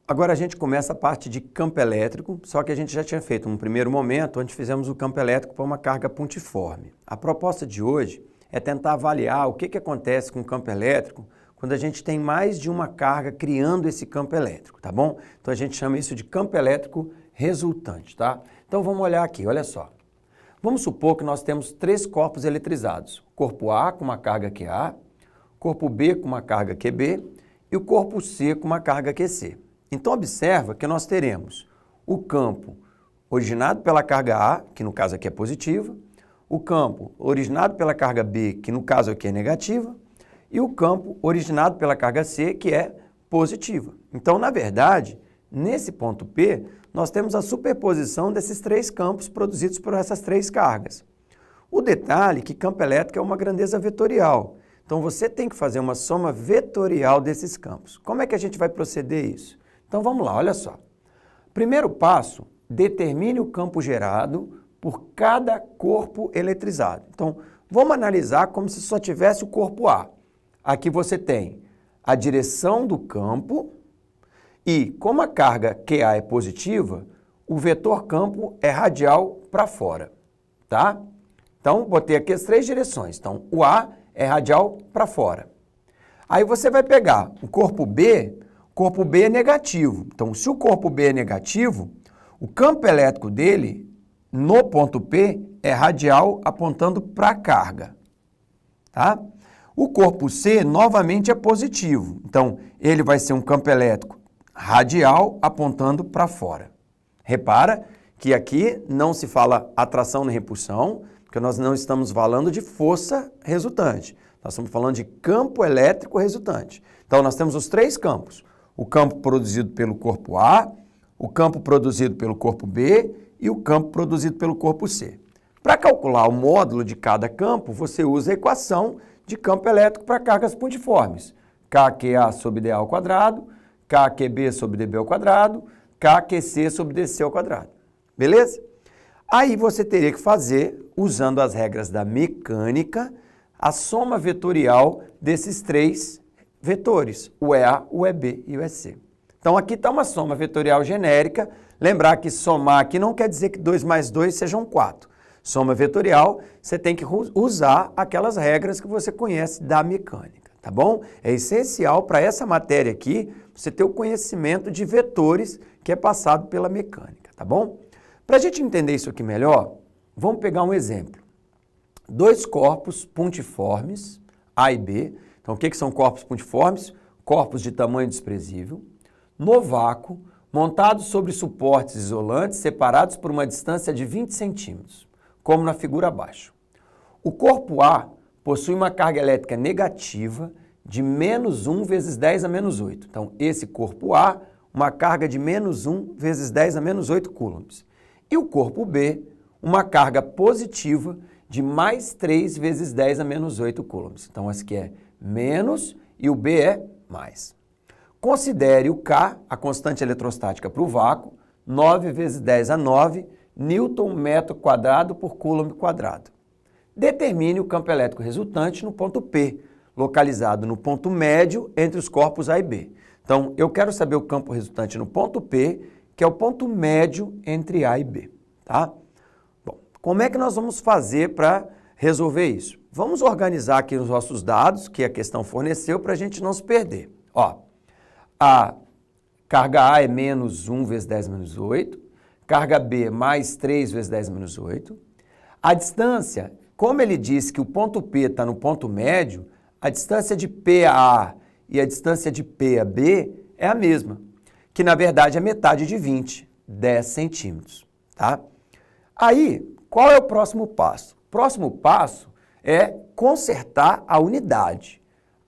Agora a gente começa a parte de campo elétrico, só que a gente já tinha feito um primeiro momento onde fizemos o campo elétrico para uma carga pontiforme. A proposta de hoje é tentar avaliar o que acontece com o campo elétrico quando a gente tem mais de uma carga criando esse campo elétrico, tá bom? Então a gente chama isso de campo elétrico resultante, tá? Então vamos olhar aqui, olha só. Vamos supor que nós temos 3 corpos eletrizados. Corpo A com uma carga QA, corpo B com uma carga QB e o corpo C com uma carga QC. Então observa que nós teremos o campo originado pela carga A, que no caso aqui é positiva, o campo originado pela carga B, que no caso aqui é negativa, e o campo originado pela carga C, que é positiva. Então, na verdade, nesse ponto P, nós temos a superposição desses 3 campos produzidos por essas 3 cargas. O detalhe é que campo elétrico é uma grandeza vetorial. Então, você tem que fazer uma soma vetorial desses campos. Como é que a gente vai proceder isso? Então, vamos lá, olha só. Primeiro passo, determine o campo gerado por cada corpo eletrizado. Então, vamos analisar como se só tivesse o corpo A. Aqui você tem a direção do campo e, como a carga QA é positiva, o vetor campo é radial para fora, tá? Então, botei aqui as 3 direções. Então, o A é radial para fora. Aí você vai pegar o corpo B é negativo. Então, se o corpo B é negativo, o campo elétrico dele, no ponto P, é radial apontando para a carga, tá? O corpo C, novamente, é positivo. Então, ele vai ser um campo elétrico radial apontando para fora. Repara que aqui não se fala atração nem repulsão, porque nós não estamos falando de força resultante. Nós estamos falando de campo elétrico resultante. Então, nós temos os 3 campos. O campo produzido pelo corpo A, o campo produzido pelo corpo B e o campo produzido pelo corpo C. Para calcular o módulo de cada campo, você usa a equação de campo elétrico para cargas pontiformes. KQA sobre DA ao quadrado, KQB sobre DB ao quadrado, KQC sobre DC ao quadrado. Beleza? Aí você teria que fazer, usando as regras da mecânica, a soma vetorial desses 3 vetores, o EA, o EB e o EC. Então aqui está uma soma vetorial genérica. Lembrar que somar aqui não quer dizer que 2 mais 2 sejam 4. Soma vetorial, você tem que usar aquelas regras que você conhece da mecânica, tá bom? É essencial para essa matéria aqui você ter o conhecimento de vetores que é passado pela mecânica, tá bom? Para a gente entender isso aqui melhor, vamos pegar um exemplo. 2 corpos pontiformes, A e B. Então, o que são corpos pontiformes? Corpos de tamanho desprezível, no vácuo, montados sobre suportes isolantes separados por uma distância de 20 centímetros, como na figura abaixo. O corpo A possui uma carga elétrica negativa de menos 1 vezes 10 a menos 8. Então, esse corpo A, uma carga de menos 1 vezes 10 a menos 8 coulombs. E o corpo B, uma carga positiva de mais 3 vezes 10 a menos 8 coulombs. Então, esse aqui é menos e o B é mais. Considere o K, a constante eletrostática para o vácuo, 9 vezes 10 a 9 Newton metro quadrado por coulomb quadrado. Determine o campo elétrico resultante no ponto P, localizado no ponto médio entre os corpos A e B. Então, eu quero saber o campo resultante no ponto P, que é o ponto médio entre A e B, tá? Bom, como é que nós vamos fazer para resolver isso? Vamos organizar aqui os nossos dados que a questão forneceu para a gente não se perder. Ó, a carga A é menos 1 vezes 10 menos 8, carga B mais 3 vezes 10 menos 8. A distância, como ele disse que o ponto P está no ponto médio, a distância de P a A e a distância de P a B é a mesma, que na verdade é metade de 20, 10 centímetros, tá? Aí, qual é o próximo passo? O próximo passo é consertar a unidade.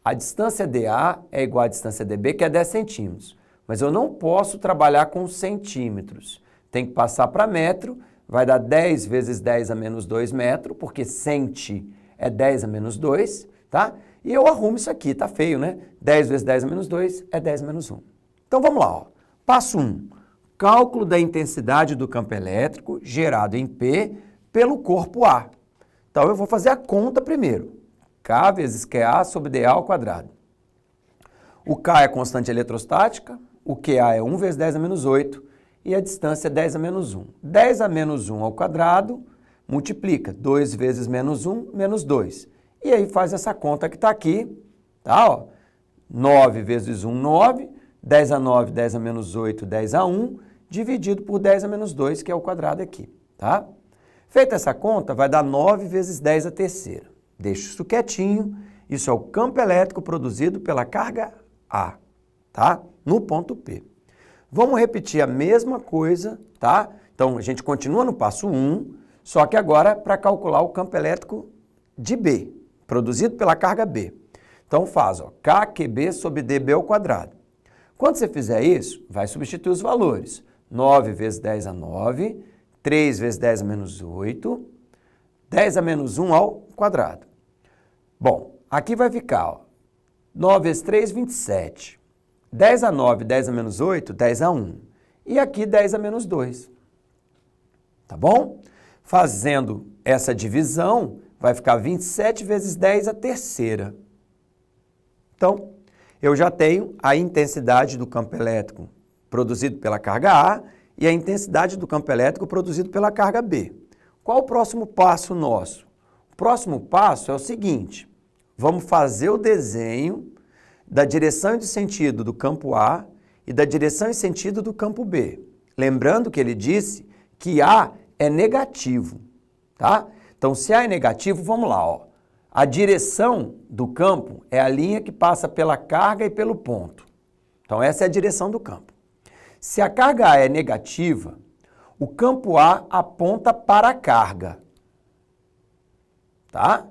A distância DA é igual à distância DB, que é 10 centímetros. Mas eu não posso trabalhar com centímetros. Tem que passar para metro, vai dar 10 vezes 10 a menos 2 metros, porque centi é 10 a menos 2, tá? E eu arrumo isso aqui, tá feio, né? 10 vezes 10 a menos 2 é 10 menos 1. Então vamos lá, ó. Passo 1. Cálculo da intensidade do campo elétrico gerado em P pelo corpo A. Então eu vou fazer a conta primeiro. K vezes QA sobre DA ao quadrado. O K é a constante eletrostática, o QA é 1 vezes 10 a menos 8 e a distância é 10 a menos 1. 10 a menos 1 ao quadrado multiplica 2 vezes menos 1, menos 2. E aí faz essa conta que está aqui, tá? Ó, 9 vezes 1, 9. 10 a 9, 10 a menos 8, 10 a 1, dividido por 10 a menos 2, que é o quadrado aqui, tá? Feita essa conta, vai dar 9 vezes 10 a terceira. Deixa isso quietinho. Isso é o campo elétrico produzido pela carga A, tá? No ponto P. Vamos repetir a mesma coisa, tá? Então, a gente continua no passo 1, só que agora para calcular o campo elétrico de B, produzido pela carga B. Então, faz, ó, KQB sobre DB ao quadrado. Quando você fizer isso, vai substituir os valores. 9 vezes 10 a 9, 3 vezes 10 a menos 8, 10 a menos 1 ao quadrado. Bom, aqui vai ficar, ó, 9 vezes 3, 27. 10 a 9, 10 a menos 8, 10 a 1. E aqui 10 a menos 2. Tá bom? Fazendo essa divisão, vai ficar 27 vezes 10 a terceira. Então, eu já tenho a intensidade do campo elétrico produzido pela carga A e a intensidade do campo elétrico produzido pela carga B. Qual o próximo passo nosso? O próximo passo é o seguinte: vamos fazer o desenho da direção e de sentido do campo A e da direção e sentido do campo B. Lembrando que ele disse que A é negativo, tá? Então, se A é negativo, vamos lá, ó. A direção do campo é a linha que passa pela carga e pelo ponto. Então, essa é a direção do campo. Se a carga A é negativa, o campo A aponta para a carga, tá?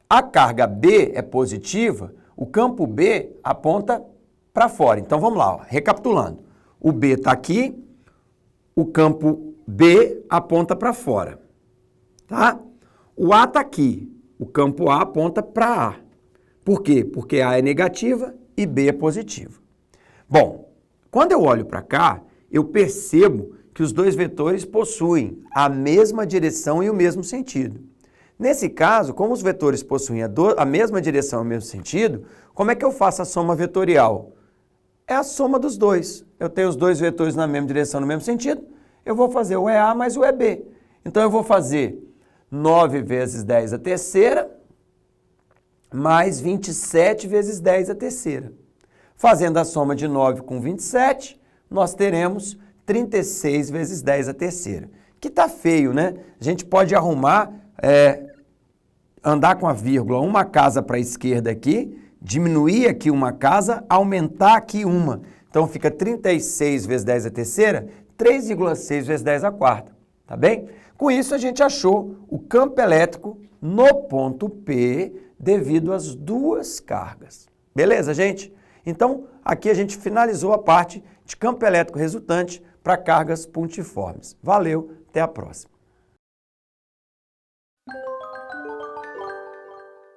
A carga B é positiva, o campo B aponta para fora. Então, vamos lá, ó, recapitulando. O B está aqui, o campo B aponta para fora, tá? O A está aqui, o campo A aponta para A. Por quê? Porque A é negativa e B é positiva. Bom, quando eu olho para cá, eu percebo que os dois vetores possuem a mesma direção e o mesmo sentido. Nesse caso, como os vetores possuem a mesma direção e o mesmo sentido, como é que eu faço a soma vetorial? É a soma dos dois. Eu tenho os dois vetores na mesma direção, no mesmo sentido, eu vou fazer o EA mais o EB. Então, eu vou fazer 9 vezes 10 a terceira, mais 27 vezes 10 a terceira. Fazendo a soma de 9 com 27, nós teremos 36 vezes 10 a terceira. Que tá feio, né? A gente pode arrumar, andar com a vírgula uma casa para a esquerda aqui, diminuir aqui uma casa, aumentar aqui uma. Então, fica 36 vezes 10 a terceira, 3,6 vezes 10 a quarta. Tá bem? Com isso, a gente achou o campo elétrico no ponto P devido às duas cargas. Beleza, gente? Então, aqui a gente finalizou a parte de campo elétrico resultante para cargas pontiformes. Valeu, até a próxima.